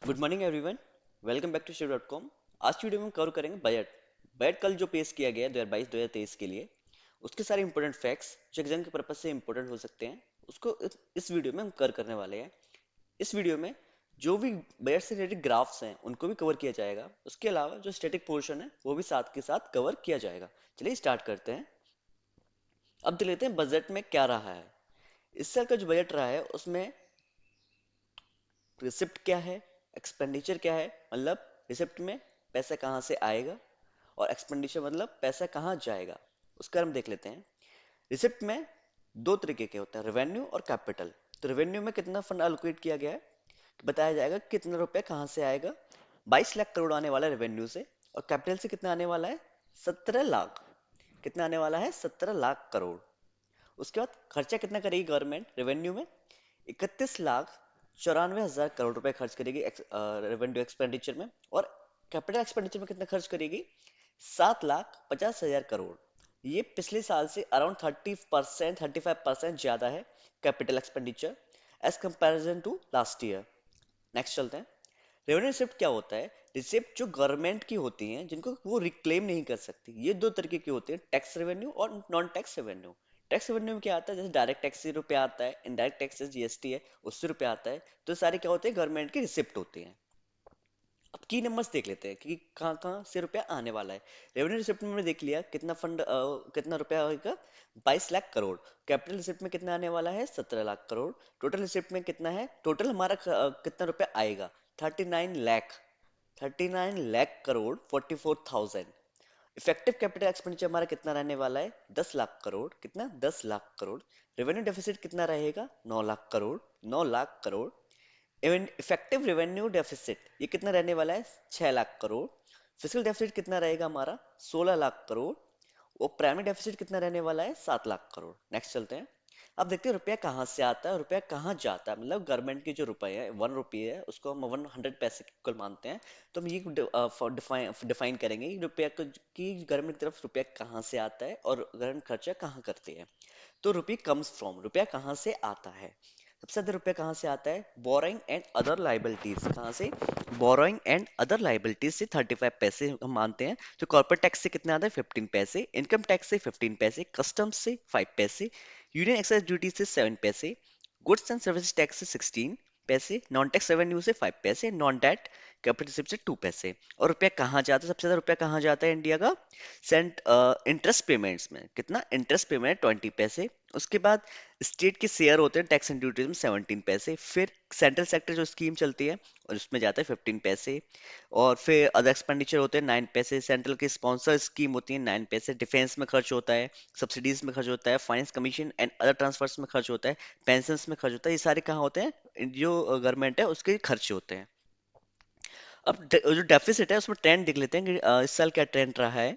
Good morning everyone. Welcome back to शेयर.com। आज की वीडियो में हम कवर करेंगे बजट। बजट कल जो पेश किया गया है 2022-2023 के लिए, उसके सारे इंपॉर्टेंट फैक्ट्स जो एग्जाम के पर्पज से इंपॉर्टेंट हो सकते हैं, उसको इस वीडियो में हम कवर करने वाले हैं। इस वीडियो में जो भी बजट से रिलेटेड ग्राफ्स हैं उनको भी कवर किया जाएगा। उसके अलावा जो स्टैटिक पोर्शन है वो भी साथ के साथ कवर किया जाएगा। चलिए स्टार्ट करते हैं। अब देख लेते हैं बजट में क्या रहा है। इस साल का जो बजट रहा है उसमें रिसिप्ट क्या है, एक्सपेंडिचर क्या है, मतलब रिसिप्ट में पैसा कहाँ से आएगा और एक्सपेंडिचर मतलब पैसा कहाँ जाएगा, उसका हम देख लेते हैं। रिसिप्ट में दो तरीके के होते हैं, रेवेन्यू और कैपिटल। तो रेवेन्यू में कितना फंड एलोकेट किया गया है, बताया जाएगा कितना रुपया कहाँ से आएगा। 22 लाख करोड़ आने वाला है रेवेन्यू से, और कैपिटल से कितना आने वाला है, 17 लाख। कितना आने वाला है, 17 लाख करोड़। उसके बाद खर्चा कितना करेगी गवर्नमेंट रेवेन्यू में, 31 लाख 94 हजार करोड़ रुपए खर्च करेगी रेवेन्यू एक्सपेंडिचर में। और कैपिटल एक्सपेंडिचर में कितना खर्च करेगी, 7 लाख 50 हजार करोड़। ये पिछले साल से अराउंड 30% 35% ज्यादा है capital expenditure as comparison to last year. Next चलते हैं। रेवेन्यू रिसिप्ट क्या होता है। रिसिप्ट जो गवर्नमेंट की होती हैं जिनको वो रिक्लेम नहीं कर सकती, ये दो तरीके की होती है, टैक्स रेवेन्यू और non tax revenue. Tax revenue में क्या आता है, जैसे डायरेक्ट टैक्स से रुपया आता है, इनडायरेक्ट टैक्स से जीएसटी है उससे रुपया आता है। तो सारे क्या होते हैं, गवर्नमेंट के रिसिप्ट होते हैं। अब की नंबर्स देख लेते हैं कि कहाँ कहाँ से रुपया आने वाला है। रेवेन्यू रिसिप्ट में हमने देख लिया कितना फंड कितना रुपया होगा, 22 लाख करोड़। कैपिटल रिसिप्ट में कितना आने वाला है, 17 लाख करोड़। टोटल रिसिप्ट में कितना है, टोटल हमारा कितना रुपया आएगा, 39 lakh, 39 lakh crore 44,000। Effective capital expenditure हमारा कितना रहने वाला है, 10 लाख करोड़। कितना, 10 लाख करोड़। रेवेन्यू डेफिसिट कितना रहेगा, 9 lakh crore, 9 lakh crore. Effective revenue deficit ये कितना रहने वाला है, 6 लाख करोड़। फिजिकल डेफिसिट कितना रहेगा हमारा, 16 लाख करोड़। वो प्राइमरी डेफिसिट कितना रहने वाला है, 7 लाख करोड़। नेक्स्ट चलते हैं। अब देखते हैं रुपया कहाँ से आता है, रुपया कहाँ जाता है। मतलब गवर्नमेंट की जो रुपये है, 1 रुपये है, उसको हम 100 पैसे के इक्वल मानते हैं। तो हम ये डिफाइन करेंगे कि रुपया की गवर्नमेंट की तरफ रुपया कहाँ से आता है और गवर्नमेंट खर्चा कहाँ करती है। तो रुपये कम्स फ्रॉम, रुपया कहाँ से आता है। सबसे ज्यादा रुपया कहाँ से आता है, बोरोइंग एंड अदर लाइबिलिटीज। कहाँ से, बोरोइंग एंड अदर लाइबिलिटीज से 35 पैसे हम मानते हैं। तो कॉर्पोरेट टैक्स से कितना आता है, 15 पैसे। इनकम टैक्स से 15 पैसे। कस्टम्स से 5 पैसे। यूनियन एक्साइज ड्यूटी से 7 पैसे। गुड्स एंड सर्विस टैक्स से 16 पैसे। नॉन टैक्स रेवेन्यू से 5 पैसे। नॉन डेट कैपिटल रिसिप्ट से 2 पैसे। और रुपया कहाँ जाता है, सबसे ज्यादा रुपया कहाँ जाता है इंडिया का, सेंट इंटरेस्ट पेमेंट्स में। कितना, इंटरेस्ट पेमेंट 20 पैसे। उसके बाद स्टेट के शेयर होते हैं टैक्स एंड ड्यूटीज में, 17 पैसे। फिर सेंट्रल सेक्टर जो स्कीम चलती है और उसमें जाता है 15 पैसे। और फिर अदर एक्सपेंडिचर होते हैं 9 पैसे। सेंट्रल की स्पॉन्सर स्कीम होती है 9 पैसे। डिफेंस में खर्च होता है, सब्सिडीज में खर्च होता है, finance commission and other transfers में खर्च होता है, पेंशन में खर्च होता है। ये सारे कहाँ होते हैं, जो गवर्नमेंट है उसके खर्च होते हैं। अब जो डेफिसिट है उसमें ट्रेंड देख लेते हैं कि इस साल क्या ट्रेंड रहा है।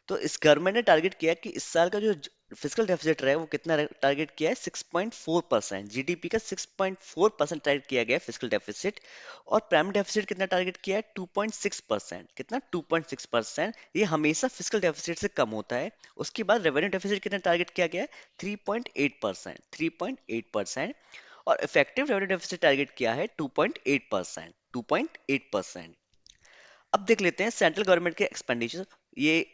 तो इस गवर्नमेंट ने टारगेट किया कि इस साल का जो फिजिकल डेफिसिट रहा है वो कितना टारगेट किया है, 6.4%। जीडीपी का 6.4% टारगेट किया गया है फिजिकल डेफिसिट। और प्राइमरी डेफिसिट कितना टारगेट किया है, 2.6%। कितना, 2.6%। ये हमेशा फिजिकल डेफिसिट से कम होता है। उसके बाद रेवेन्यू डेफिसिट कितना टारगेट किया गया है, 3.8%, 3.8%। और इफेक्टिव रेवेन्यू डेफिसिट टारगेट किया है 2.8%, 2.8%। अब देख लेते हैं सेंट्रल गवर्नमेंट के एक्सपेंडिचर। ये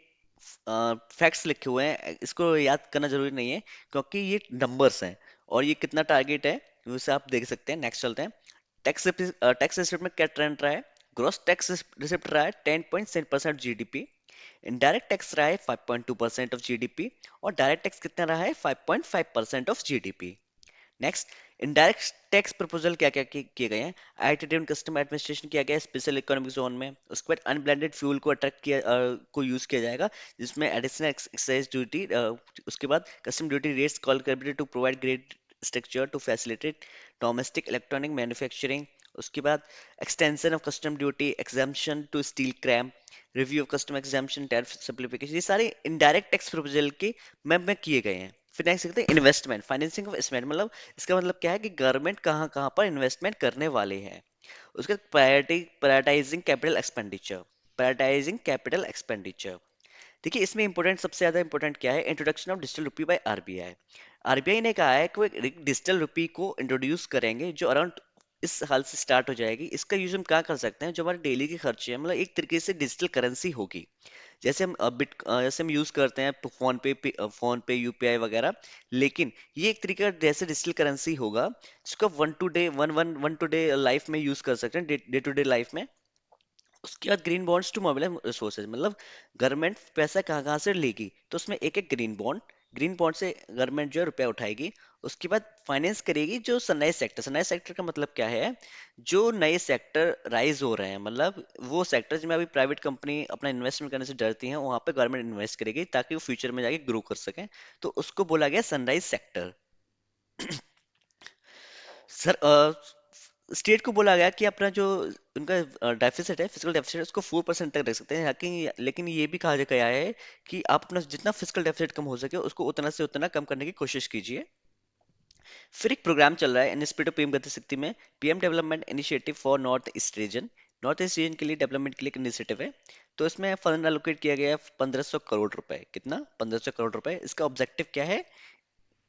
फैक्ट्स लिखे हुए हैं, इसको याद करना जरूरी नहीं है क्योंकि ये नंबर्स हैं। और ये कितना टारगेट है उसे आप देख सकते हैं। नेक्स्ट चलते हैं। टैक्स टैक्स रिसिप्ट में क्या ट्रेंड रहा है, ग्रॉस टैक्स रिसिप्ट रहा है 10.7% जीडीपी। इनडायरेक्ट टैक्स रहा है 5.2% ऑफ जीडीपी। और डायरेक्ट टैक्स कितना रहा है, 5.5% of GDP. Next, indirect tax proposal क्या क्या किए गए हैं। आईटी ड्रिवन कस्टम एडमिनिस्ट्रेशन किया गया है स्पेशल इकोनॉमिक जोन में। उसके बाद अनब्लेंडेड फ्यूल को अट्रैक्ट किया को यूज किया जाएगा, जिसमें एडिशनल एक्साइज ड्यूटी। उसके बाद custom duty rates calibrated to provide great structure to facilitate domestic electronic manufacturing. उसके बाद extension of custom duty exemption to steel cramp, review of custom exemption, tariff simplification. ये सारे indirect tax proposal के में किए गए हैं। फिर नेक्स्ट देखते हैं इन्वेस्टमेंट, फाइनेंसिंग ऑफ इन्वेस्टमेंट। मतलब इसका मतलब क्या है कि गवर्नमेंट कहाँ कहाँ पर इन्वेस्टमेंट करने वाले हैं। उसके prioritising capital expenditure, prioritising capital expenditure. देखिए इसमें इंपॉर्टेंट, सबसे ज्यादा इंपॉर्टेंट क्या है, introduction of digital rupee by RBI. RBI ने कहा है कि वो एक डिजिटल रुपी को इंट्रोड्यूस करेंगे जो अराउंड इस साल से स्टार्ट हो जाएगी। इसका यूज हम क्या कर सकते हैं, जो हमारे डेली के खर्चे हैं, मतलब एक तरीके से डिजिटल करेंसी होगी। जैसे हम यूज करते हैं फोन पे यूपीआई वगैरह, लेकिन ये एक तरीका जैसे डिजिटल करेंसी होगा, जिसको वन टू डे लाइफ में यूज कर सकते हैं, डे टू डे लाइफ में। उसके बाद green bonds to mobilise resources, मतलब गवर्नमेंट पैसा कहाँ कहाँ से लेगी, तो उसमें एक एक ग्रीन बॉन्ड से गवर्नमेंट जो है रुपया उठाएगी। उसके बाद फाइनेंस करेगी जो सनराइज सेक्टर का मतलब क्या है, जो नए सेक्टर राइज हो रहे हैं, मतलब वो सेक्टर जिनमें अभी प्राइवेट कंपनी अपना इन्वेस्टमेंट करने से डरती हैं, वहां पे गवर्नमेंट इन्वेस्ट करेगी ताकि वो फ्यूचर में जाके ग्रो कर सकें। तो उसको बोला गया सनराइज सेक्टर। सर, स्टेट को बोला गया कि अपना जो उनका डेफिसिट है, फिजिकल डेफिसिट, उसको 4% तक रख सकते हैं, लेकिन ये भी कहा गया है कि आप अपना जितना फिजिकल डेफिसिट कम हो सके उसको उतना से उतना कम करने की कोशिश कीजिए। फिर एक प्रोग्राम चल रहा है एनएसपी टू पीएम गति शक्ति में, PM development initiative for north east region के लिए डेवलपमेंट के लिए एक इनिशिएटिव है। तो इसमें फंड एलोकेट किया गया है 1500 करोड़ रुपए। कितना? 1500 करोड़ रुपए। इसका ऑब्जेक्टिव क्या है?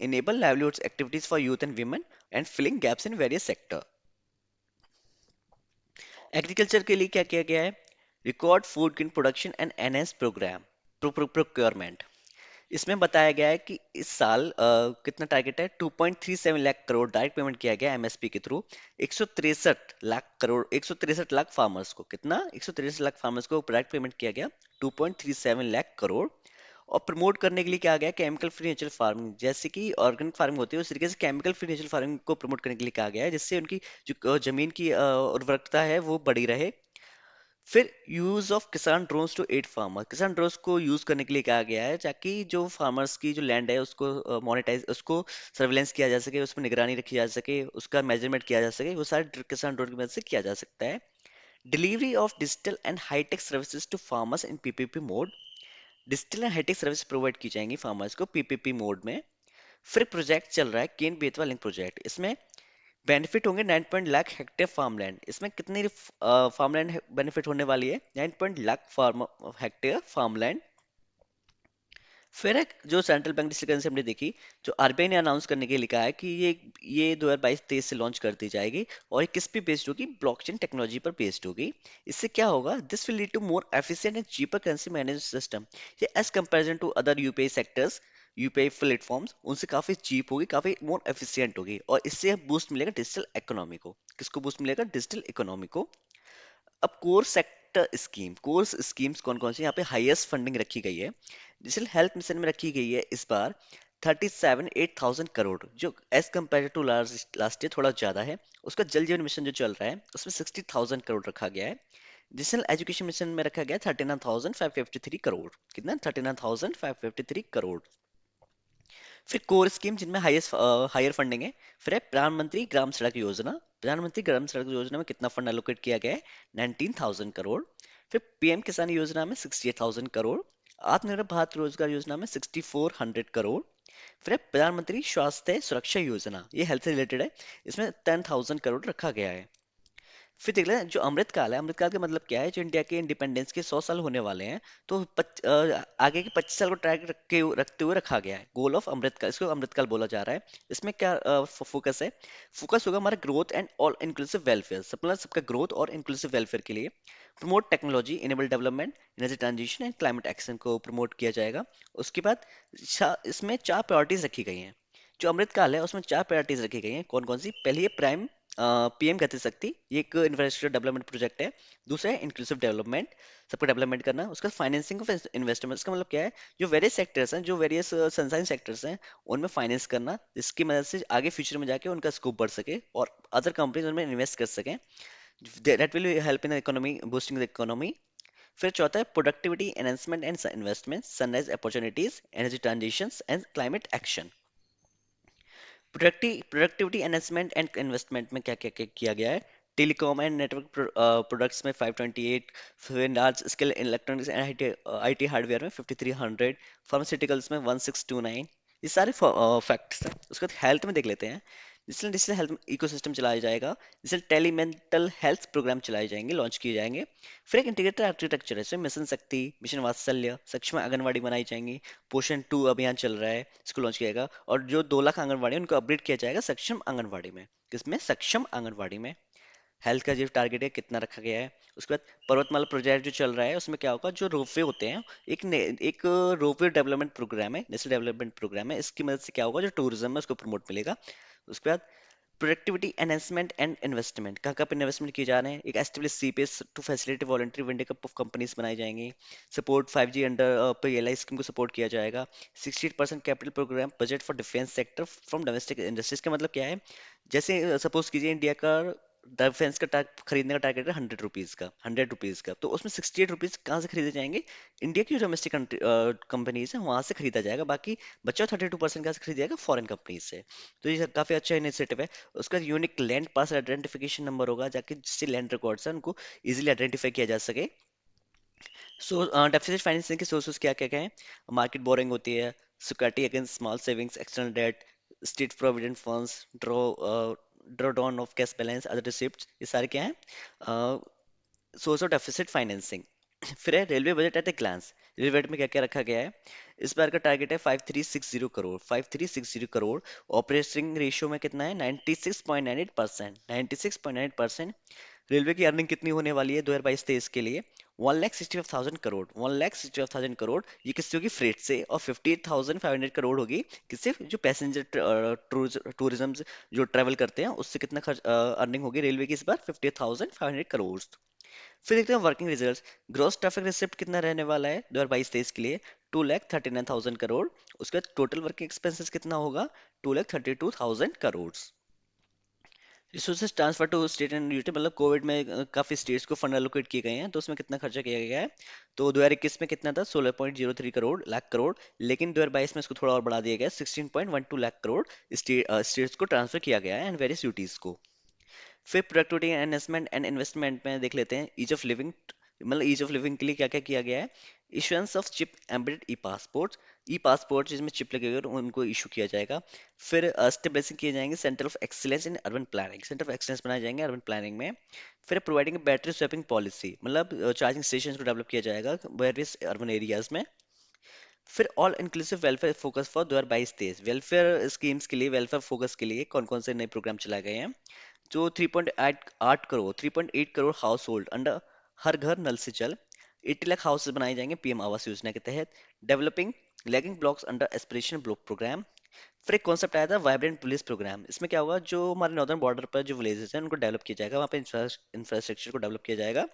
Enable livelihood activities for youth and women and filling gaps in various sector. Agriculture के लिए क्या किया गया है? Record food in production and NS programme procurement. इसमें बताया गया है कि इस साल कितना टारगेट है, 2.37 लाख करोड़ डायरेक्ट पेमेंट किया गया एमएसपी के थ्रू। 163 लाख फार्मर्स को, कितना? 163 लाख फार्मर्स को डायरेक्ट पेमेंट किया गया, 2.37 लाख करोड़। और प्रमोट करने के लिए क्या गया, केमिकल फ्री नेचुरल फार्मिंग, जैसे कि ऑर्गेनिक फार्मिंग होती है उस तरीके से केमिकल फ्री नेचुरल फार्मिंग को प्रमोट करने के लिए कहा गया है, जिससे उनकी जो जमीन की उर्वरकता है वो बढ़ी रहे। फिर यूज ऑफ किसान ड्रोन्स टू एड फार्मर, किसान ड्रोन्स को यूज करने के लिए कहा गया है ताकि जो फार्मर्स की जो लैंड है उसको मोनेटाइज, उसको सर्वेलेंस किया जा सके, उसमें निगरानी रखी जा सके, उसका मेजरमेंट किया जा सके, वो सारे किसान ड्रोन की मदद से किया जा सकता है। Delivery of digital and hitech services to farmers in PPP mode, digital and hitech service provide की जाएंगी फार्मर्स को पीपीपी मोड में। फिर प्रोजेक्ट चल रहा है केन बेतवा लिंक प्रोजेक्ट। इसमें बेनिफिट होंगे 9 लाख हेक्टेयर फार्मलैंड। इसमें कितनी फार्मलैंड बेनिफिट होने वाली है? 9 लाख फार्म हेक्टेयर फार्मलैंड। फिर एक जो सेंट्रल बैंक डिजिटल करेंसी हमने देखी, जो आरबीआई ने अनाउंस करने के लिए लिखा है कि ये 2022-23 से लॉन्च कर दी जाएगी, और ये किस पे बेस्ड होगी? ब्लॉकचेन टेक्नोलॉजी पर बेस्ड होगी। इससे क्या होगा? This will lead to more efficient and cheaper currency management system. ये as comparison to other UPI sectors, UPI platforms, उनसे काफी चीप होगी, काफी मोर एफिशिएंट होगी, और इससे बूस्ट मिलेगा डिजिटल इकोनॉमी को। किसको बूस्ट मिलेगा? डिजिटल इकोनॉमी को। अब कोर स्कीम्स कौन कौन सी यहाँ पे हाईएस्ट फंडिंग रखी गई है? डिजिटल हेल्थ मिशन में रखी गई है इस बार 37,800 करोड़, जो as compare to last year थोड़ा ज्यादा है। उसका जल जीवन मिशन जो चल रहा है उसमें 60,000 करोड़ रखा गया है। डिजिटल एजुकेशन मिशन में रखा गया 39,553 करोड़। कितना? 39,553 करोड़। फिर कोर स्कीम जिनमें हायर फंडिंग है, फिर है प्रधानमंत्री ग्राम सड़क योजना। प्रधानमंत्री ग्राम सड़क योजना में कितना फंड एलोकेट किया गया है? 19,000 करोड़। फिर पीएम किसान योजना में 68,000 करोड़। आत्मनिर्भर भारत रोजगार योजना में 6,400 करोड़। फिर है प्रधानमंत्री स्वास्थ्य सुरक्षा योजना, ये हेल्थ से रिलेटेड है, इसमें 10,000 करोड़ रखा गया है। फिर देख लें जो अमृतकाल का मतलब क्या है, जो इंडिया के इंडिपेंडेंस के 100 साल होने वाले हैं, तो आगे के 25 साल को ट्रैक रखते हुए रखा गया है गोल ऑफ अमृतकाल, इसको अमृतकाल बोला जा रहा है। इसमें क्या फोकस है? फोकस होगा हमारा growth and all inclusive welfare, मतलब सबका ग्रोथ और इंक्लूसिव वेलफेयर के लिए। Promote technology enable development, energy transition and climate action को प्रमोट किया जाएगा। उसके बाद इसमें 4 प्रायोरिटीज रखी गई हैं। जो अमृतकाल है उसमें 4 प्रायोरिटीज रखी गई हैं। कौन कौन सी? पहली है प्राइम पीएम गति शक्ति, ये एक इंफ्रास्ट्रक्चर डेवलपमेंट प्रोजेक्ट है। दूसरा है इंक्लूसिव डेवलपमेंट, सबको डेवलपमेंट करना। उसका फाइनेंसिंग ऑफ इन्वेस्टमेंट, इसका मतलब क्या है? जो वेरियस सेक्टर्स हैं, जो वेरियस सनसाइन सेक्टर्स हैं, उनमें फाइनेंस करना, जिसकी मदद से आगे फ्यूचर में जाके उनका स्कोप बढ़ सके और अदर कंपनीज उनमें इन्वेस्ट कर सकें। That will help in the economy, boosting the economy. फिर चौथा है productivity enhancement and investment, sunrise opportunities, energy transition and climate action. Productivity enhancement and investment में क्या क्या किया गया है? टेलीकॉम एंड नेटवर्क प्रोडक्ट्स में 528, फिर large scale electronics and IT hardware में 5300, फार्मास्यूटिकल्स में 1629। ये सारे फैक्ट्स हैं। उसके बाद हेल्थ में देख लेते हैं। डिजिटल डिजिटल हेल्थ इकोसिस्टम चलाया जाएगा, डिजिटल टेलीमेंटल हेल्थ प्रोग्राम चलाए जाएंगे, लॉन्च किए जाएंगे। फिर एक इंटीग्रेटेड आर्किटेक्चर है, इसमें मिशन शक्ति, मिशन वात्सल्य, सक्षम आंगनवाड़ी बनाई जाएंगी, पोषण 2 अभियान चल रहा है, इसको लॉन्च किया जाएगा। और जो 2 लाख आंगनवाड़ी है उनको अपग्रेड किया जाएगा सक्षम आंगनवाड़ी में। किसमें? सक्षम आंगनवाड़ी में। हेल्थ का जो टारगेट है कितना रखा गया है। उसके बाद पर्वतमाला प्रोजेक्ट जो चल रहा है उसमें क्या होगा, जो रोपवे होते हैं, एक रोपवे डेवलपमेंट प्रोग्राम है, नेशनल डेवलपमेंट प्रोग्राम है, इसकी मदद से क्या होगा, जो टूरिज्म है उसको प्रमोट मिलेगा। उसके बाद प्रोडक्टिविटी एनहेंसमेंट एंड इन्वेस्टमेंट, कहाँ कहाँ पे इन्वेस्टमेंट किए जा रहे हैं। एक establish CPS to facility voluntary window of companies बनाई जाएंगी। Support 5G under PLI scheme को सपोर्ट किया जाएगा। 68% capital programme budget for defence sector from domestic industries. का मतलब क्या है, जैसे सपोज कीजिए इंडिया का डिफेंस का खरीदने का टारगेट है 100 रुपीज का, 100 रुपीज का, तो उसमें 68 रुपीज कहाँ से खरीदे जाएंगे, इंडिया की जो डोमेस्टिक कंपनीज है वहां से खरीदा जाएगा। बाकी बचा 32% कहाँ से खरीदा जाएगा, फॉरेन कंपनीज से। तो ये काफी अच्छा इनिशिएटिव है। उसका यूनिक लैंड पास आइडेंटिफिकेशन नंबर होगा, जाके जिससे लैंड रिकॉर्ड्स है उनको इजीली आइडेंटिफाई किया जा सके। सो डेफिसिट फाइनेंसिंग के सोर्सेज क्या क्या क्या हैं? मार्केट बोरिंग होती है, security against small savings, external debt, state provident funds, draw down of cash balance, other receipt, ये सारे क्या हैं, सोर्स ऑफ डेफिसिट फाइनेंसिंग। फिर है railway budget at a glance. Railway budget में क्या क्या रखा गया है? इस बार का टारगेट है 5360 करोड़, 5360 करोड़। ऑपरेटिंग रेशियो में कितना है? 96.98%, 96.98%। रेलवे की अर्निंग कितनी होने वाली है 2022-23 के लिए? 1,65,000 करोड़, 1,65,000 करोड़। ये किससे होगी? फ्रेट से। और 58,500 करोड़ होगी किससे? जो पैसेंजर टूरिज्म जो ट्रेवल करते हैं उससे कितना खर्च अर्निंग होगी रेलवे की इस बार? 58,500 करोड़। फिर देखते हैं working results. Gross traffic receipt कितना रहने वाला है 2022-23 के लिए? 2,39,000 करोड़। उसके बाद टोटल वर्किंग एक्सपेंसेस कितना होगा? 2,32,000 crore. Resources transfer to state and UT, मतलब कोविड में काफी स्टेट्स को फंड एलोकेट किए गए हैं, तो उसमें कितना खर्चा किया गया है? तो 2021 में कितना था? 16.03 करोड़ लाख करोड़। लेकिन 2022 में इसको थोड़ा और बढ़ा दिया गया, 16.12 लाख करोड़ स्टेट्स को ट्रांसफर किया गया है एंड वेरियस यूटीज को। फिर प्रोडक्टिविटी एनहेंसमेंट एंड इन्वेस्टमेंट में देख लेते हैं ईज ऑफ लिविंग, मतलब ईज ऑफ लिविंग के लिए क्या क्या किया गया है। Issuance of chip embedded E passport जिसमें चिप लगे हुए उनको इशू किया जाएगा। फिर स्टेबलाइजिंग किए जाएंगे centre of excellence in urban planning, centre of excellence बनाए जाएंगे अर्बन प्लानिंग में। फिर प्रोवाइडिंग बैटरी स्वैपिंग पॉलिसी, मतलब चार्जिंग स्टेशन को डेवलप किया जाएगा वेरियस अर्बन एरियाज में। फिर all inclusive welfare focus for 2022-23, welfare schemes के लिए, वेलफेयर फोकस के लिए कौन कौन से नए प्रोग्राम चलाए गए हैं? जो 3.8 crore house hold under her घर नल से जल, 80 लाख हाउसेज बनाए जाएंगे पीएम आवास योजना के तहत। Developing lagging blocks under aspiration block programme. फिर एक कॉन्सेप्ट आया था वाइब्रेंट पुलिस प्रोग्राम। इसमें क्या होगा, जो हमारे नॉर्दर्न बॉर्डर पर जो विलेजेस हैं उनको डेवलप किया जाएगा, वहाँ पे इंफ्रास्ट्रक्चर को डेवलप किया जाएगा।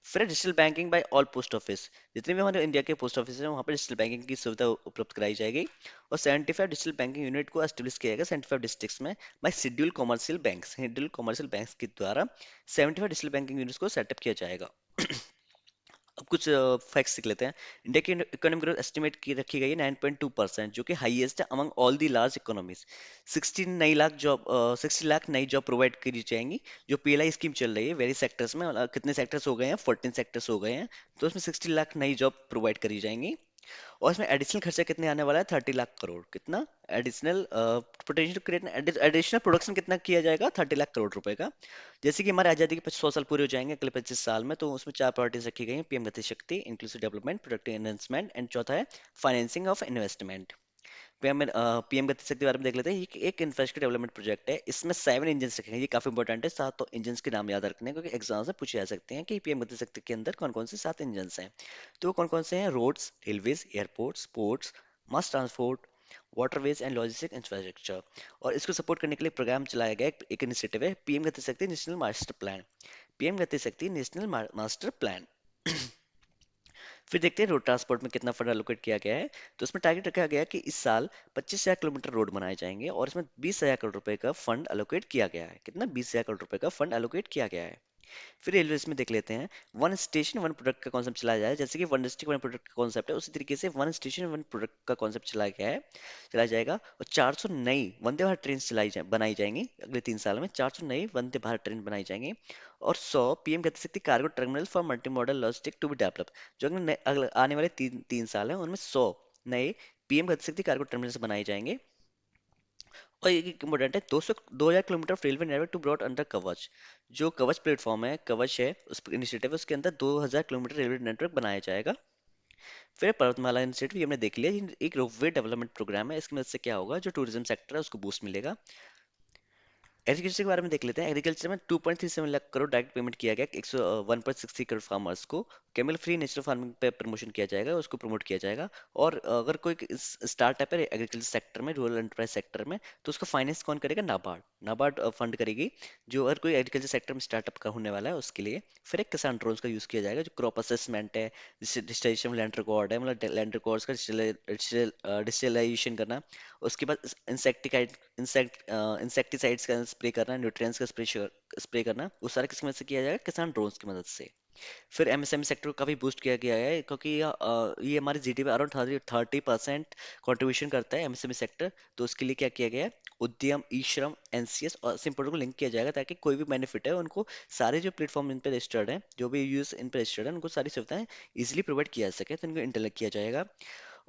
फिर digital banking by all post office, जितने भी हमारे इंडिया के पोस्ट ऑफिस हैं वहाँ पर डिजिटल बैंकिंग की सुविधा उपलब्ध कराई जाएगी। और 75 डिजिटल बैंकिंग यूनिट को एस्टेब्लिश किया जाएगा 75 डिस्ट्रिक्ट्स में बाय शेड्यूल कमर्शियल बैंक्स के द्वारा 75 डिजिटल बैंकिंग यूनिट्स को सेटअप किया जाएगा। अब कुछ फैक्ट्स सीख लेते हैं। इंडिया की इकोनॉमिक ग्रोथ एस्टिमेट की रखी गई है 9.2%, जो कि हाईएस्ट है among all the large economies. 60 lakh नई जॉब प्रोवाइड करी जाएंगी। जो पीएलआई स्कीम चल रही है वेरी सेक्टर्स में, कितने सेक्टर्स हो गए हैं? 14 सेक्टर्स हो गए हैं। तो उसमें 60 लाख नई जॉब प्रोवाइड करी जाएंगी। और इसमें एडिशनल खर्चा कितने आने वाला है? 30 लाख करोड़। कितना additional potential create, additional production कितना किया जाएगा? 30 लाख करोड़ रुपए का। जैसे कि हमारे आज़ादी के 100 साल पूरे हो जाएंगे अगले 25 साल में, तो उसमें 4 प्रायोरिटीज रखी गई हैं: पीएम गति शक्ति, inclusive development, productive enhancement and चौथा है financing of investment. PM Gati शक्ति के बारे में देख लेते हैं। ये एक इंफ्रास्ट्रक्चर डेवलपमेंट प्रोजेक्ट है, इसमें 7 इंजन रखे हैं। ये काफी इंपॉर्टेंट है, 7 इंजन के नाम याद रखने हैं क्योंकि एग्जाम से पूछे जा सकते हैं कि पीएम गति शक्ति के अंदर कौन कौन से 7 इंजन हैं। तो कौन कौन से हैं? Roads, railways, airports, ports, mass transport, waterways and logistic infrastructure. और इसको सपोर्ट करने के लिए प्रोग्राम चलाया गया, एक इनिशिएटिव है पीएम गति शक्ति national master plan. PM Gati शक्ति नेशनल मास्टर प्लान। फिर देखते हैं रोड ट्रांसपोर्ट में कितना फंड एलोकेट किया गया है। तो इसमें टारगेट रखा गया है कि इस साल 25,000 किलोमीटर रोड बनाए जाएंगे और इसमें 20,000 करोड़ रुपए का फंड एलोकेट किया गया है। कितना? 20,000 करोड़ रुपए का फंड एलोकेट किया गया है। फिर रेलवे में देख लेते हैं। वन स्टेशन वन प्रोडक्ट का कॉन्सेप्ट चलाया जाए, जैसे कि वन डिस्ट्रिक्ट वन प्रोडक्ट का कॉन्सेप्ट है, उसी तरीके से वन स्टेशन वन प्रोडक्ट का कॉन्सेप्ट चलाया जाएगा। और 400 नई वंदे भारत ट्रेन बनाई जाएंगी अगले 3 साल में। 400 नई वंदे भारत ट्रेन बनाई जाएंगी। और 100 PM Gati Shakti cargo terminal for multi modal logistic to be develop. जो अगले आने वाले तीन साल हैं उनमें 100 नए PM Gati Shakti cargo terminals बनाए जाएंगे। और एक इम्पोर्टेंट है, 2000 kilometre of railway network to broad under Kavach. जो कवच प्लेटफॉर्म है, कवच है उस इनिशिएटिव, उसके अंदर 2000 किलोमीटर रेलवे नेटवर्क बनाया जाएगा। फिर पर्वतमाला इंस्टीट्यूट, ये हमने देख लिया, ये एक रोपवे डेवलपमेंट प्रोग्राम है। इसकी मदद से क्या होगा, जो टूरिज्म सेक्टर है उसको बूस्ट मिलेगा। एग्रीकल्चर के बारे में देख लेते हैं। एग्रीकल्चर में 2.37 लाख करोड़ डायरेक्ट पेमेंट किया गया 1.60 करोड़ फार्मर्स को। केमिकल फ्री नेचुरल फार्मिंग पे प्रमोशन किया जाएगा, उसको प्रमोट किया जाएगा। और अगर कोई स्टार्टअप है एग्रीकल्चर सेक्टर में, रूरल एंटरप्राइज सेक्टर में, तो उसको फाइनेंस कौन करेगा, नाबार्ड। नाबार्ड फंड करेगी, जो अगर कोई एग्रीकल्चर सेक्टर में स्टार्टअप का होने वाला है उसके लिए। फिर एक किसान ड्रोन्स का यूज किया जाएगा, जो क्रॉप असेसमेंट है, डिजिटलाइजेशन लैंड रिकॉर्ड है, मतलब लैंड रिकॉर्ड्स का डिजिटलाइजेशन करना। उसके बाद इंसेक्टिसाइड्स का स्प्रे करना, न्यूट्रिएंट्स का स्प्रे करना, वो सारा किसकी मदद से किया जाएगा, किसान ड्रोन्स की मदद से। फिर एमएसएमई सेक्टर को काफी बूस्ट किया गया है, क्योंकि ये हमारी जीडीपी अराउंड 30% कंट्रीब्यूशन करता है एमएसएमई सेक्टर। तो उसके लिए क्या किया गया है, उद्यम, ई श्रम, एनसीएस और सिंपल को लिंक किया जाएगा, ताकि कोई भी बेनिफिट है उनको, सारे जो प्लेटफॉर्म इन पे रजिस्टर्ड हैं, जो भी यूज इन पे रजिस्टर्ड है, उनको सारी सुविधाएं इजीली प्रोवाइड किया जा सके, तो इनको इंटेलेक्ट किया जाएगा।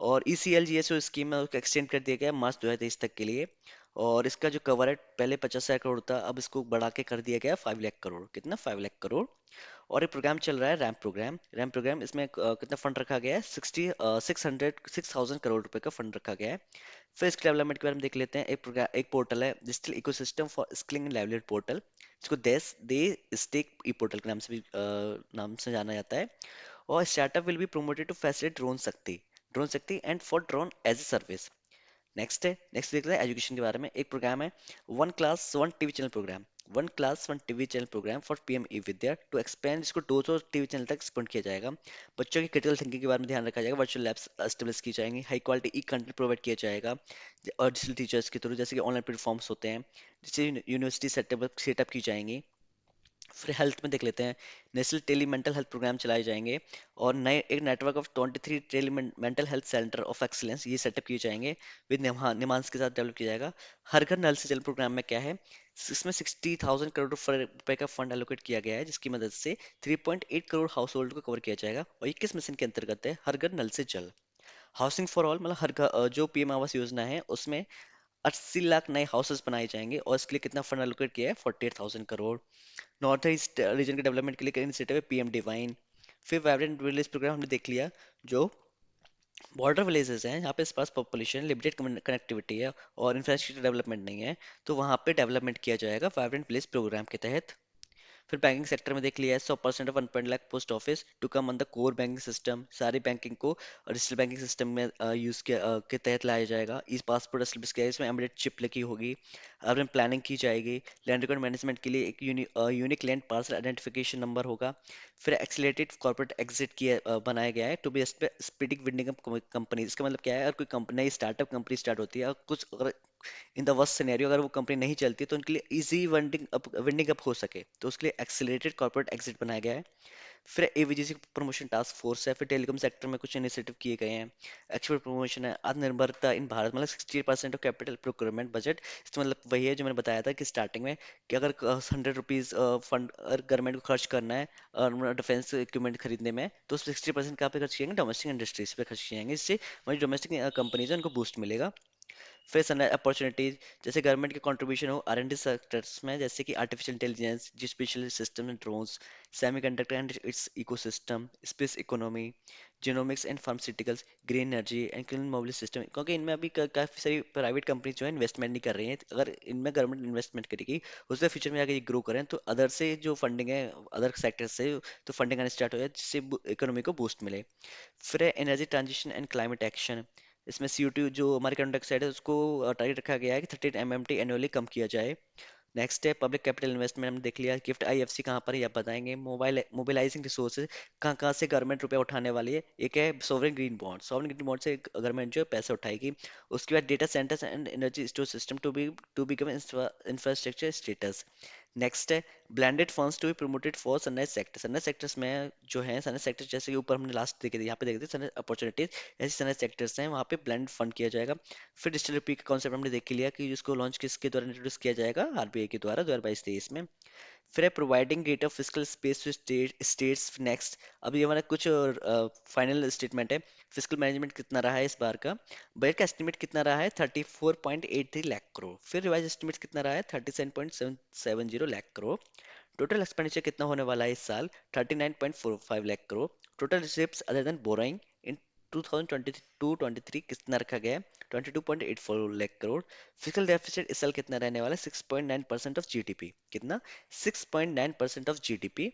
और ECLGS स्कीम है उसको एक्सटेंड कर दिया गया है मार्च 2023 तक के लिए। और इसका जो कवर है, पहले 50,000 करोड़ था, अब इसको बढ़ा के कर दिया गया 5 लाख करोड़। कितना, 5 लाख करोड़। और एक प्रोग्राम चल रहा है, रैम प्रोग्राम। इसमें कितना फंड रखा गया है, 6,000 करोड़ रुपए का फंड रखा गया है। फिर इसके डेवलपमेंट के बारे में देख लेते हैं। एक प्रोग्राम, एक पोर्टल है, digital ecosystem for skilling and livelihood portal, जिसको देश दे स्टेक ई पोर्टल के नाम से भी नाम से जाना जाता है। और startup will be promoted to facilitate drone Shakti and for drone as a service. Next देखते हैं एजुकेशन के बारे में। एक प्रोग्राम है, one class one TV channel program for PM e Vidya to expand. इसको 200 टीवी चैनल तक एक्सपेंड किया जाएगा। बच्चों की क्रिटिकल थिंकिंग के बारे में ध्यान रखा जाएगा, वर्चुअल लैब्स एस्टेब्लिश की जाएंगी, हाई क्वालिटी ई कंटेंट प्रोवाइड किया जाएगा, और डिजिटल टीचर्स के थ्रू, जैसे कि ऑनलाइन प्लेटफॉर्म्स होते हैं, जिससे यूनिवर्सिटी सेटअप की जाएंगी। फिर हेल्थ में देख लेते हैं। National tele mental health programme चलाए जाएंगे, और नए एक network of 23 tele mental health centre of excellence ये सेटअप किए जाएंगे, विद निमांस के साथ डेवलप किया जाएगा। हर घर नल से जल प्रोग्राम में क्या है, इसमें 60,000 करोड़ रुपए का फंड एलोकेट किया गया है, जिसकी मदद से 3.8 करोड़ हाउस होल्ड को कवर किया जाएगा। और ये किस मिशन के अंतर्गत है, हर घर नल से जल। हाउसिंग फॉर ऑल, मतलब हर घर, जो पीएम आवास योजना है उसमें 80 लाख नए हाउसेस बनाए जाएंगे, और इसके लिए कितना फंड एलोकेट किया है, 48,000 करोड़। नॉर्थ ईस्ट रीजन के डेवलपमेंट के लिए इनिशिएटिव है पीएम डिवाइन। फिर वाइब्रेंट विलेज प्रोग्राम हमने देख लिया, जो बॉर्डर विलेजेस हैं, यहाँ पे स्पार्स पॉपुलेशन, लिमिटेड कनेक्टिविटी है और इंफ्रास्ट्रक्चर डेवलपमेंट नहीं है, तो वहाँ पे डेवलपमेंट किया जाएगा वाइब्रेंट विलेज प्रोग्राम के तहत। फिर बैंकिंग सेक्टर में देख लिया है, 100% of 1 lakh post office to come on the core banking system. सारी बैंकिंग को डिजिटल बैंकिंग सिस्टम में यूज के तहत लाया जाएगा। ई पासपोर्ट एस्टेब्लिश किया है, इसमें एम्बेडेड चिप लगी होगी। अर्बन प्लानिंग की जाएगी। लैंड रिकॉर्ड मैनेजमेंट के लिए एक unique land parcel identification number होगा। फिर एक्सीलरेटेड कॉर्पोरेट एग्जिट किया बनाया गया है to be speeding winding up company. इसका मतलब क्या है, अगर कोई कंपनी, नई स्टार्टअप कंपनी स्टार्ट होती है, और कुछ अगर इन द वर्स्ट सिनेरियो अगर वो कंपनी नहीं चलती, तो उनके लिए इजी विंडिंग अप हो सके, तो उसके लिए एक्सीलरेटेड कॉर्पोरेट एग्जिट बनाया गया है। फिर एवीजीसी प्रमोशन टास्क फोर्स है। फिर टेलीकॉम सेक्टर में कुछ इनिशिएटिव किए गए हैं। एक्सपोर्ट प्रमोशन है, आत्मनिर्भरता इन भारत, मतलब 60% ऑफ कैपिटल प्रोक्योरमेंट बजट। इसका मतलब वही है जो मैंने बताया था कि स्टार्टिंग में, कि अगर 100 रुपीज फंड अगर गवर्नमेंट को खर्च करना है डिफेंस इक्विपमेंट खरीदने में, तो 60% कहाँ पे खर्च किएंगे, डोमेस्टिक इंडस्ट्रीज पे खर्च किएंगे, इससे हमारी डोमेस्टिक कंपनीज है उनको बूस्ट मिलेगा। फिर सनराइज अपॉर्चुनिटीज, जैसे गवर्नमेंट के कंट्रीब्यूशन हो R&D सेक्टर्स में, जैसे कि artificial intelligence, geospatial system and drones, semiconductor and it's ecosystem, space economy, genomics and pharmaceuticals, green energy and clean mobility system. क्योंकि इनमें अभी काफी सारी प्राइवेट कंपनी जो है इन्वेस्टमेंट नहीं कर रही हैं, अगर इनमें गवर्नमेंट इन्वेस्टमेंट करेगी, उससे फ्यूचर में आगे ये ग्रो करें, तो अदर से जो फंडिंग है, अदर सेक्टर से तो फंडिंग आना स्टार्ट हो जाए, जिससे इकोनॉमी को बूस्ट मिले। फिर है energy transition and climate action. इसमें CO2 जो हमारे कार्बन डाइऑक्साइड है उसको टारगेट रखा गया है कि 13 MMT एनुअली कम किया जाए। नेक्स्ट है पब्लिक कैपिटल इन्वेस्टमेंट, हमने देख लिया। गिफ्ट IFC कहाँ पर है ये आप बताएंगे। मोबिलाइजिंग रिसोर्सेज, कहाँ कहाँ से गवर्नमेंट रुपया उठाने वाली है। एक है सोवरेन ग्रीन बॉन्ड से गवर्नमेंट जो है पैसे उठाएगी। उसके बाद data centres and energy store system to become infrastructure status. Next है blended funds to be promoted for sunrise sectors में जो है, सनराइज सेक्टर्स जैसे कि ऊपर हमने लास्ट देखे थे, यहाँ पे देखे थे सनराइज अपॉर्चुनिटीज, ऐसे सनराइज सेक्टर्स हैं, वहाँ पे ब्लेंड फंड किया जाएगा। फिर डिजिटल रुपये का कॉन्सेप्ट हमने देख लिया कि इसको लॉन्च किसके द्वारा इंट्रोड्यूस किया जाएगा, RBI के द्वारा 2022-23 में। फिर है providing greater physical space to states next. अब ये हमारा कुछ फाइनल स्टेटमेंट है। फिजिकल मैनेजमेंट कितना रहा है इस बार का? बजट का एस्टिमेट कितना रहा है? 34.83 लाख करोड़। फिर रिवाइज एस्टिमेट कितना रहा है? 37.770 लाख करोड़। टोटल एक्सपेंडिचर कितना होने वाला है इस साल? 39.45 lakh crore. Total receipts other than borrowing in 2022-23 कितना रखा गया है? 22.84 लाख करोड़। फिजिकल डेफिसिट इस साल कितना रहने वाला है? 6.9% ऑफ जीडीपी। कितना? 6.9% ऑफ जीडीपी।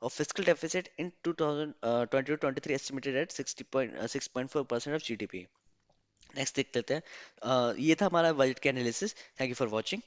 और physical deficit in 2022-23 estimated at 6.4% of GDP. Next देख लेते हैं। ये था हमारा बजट के analysis. Thank you for watching.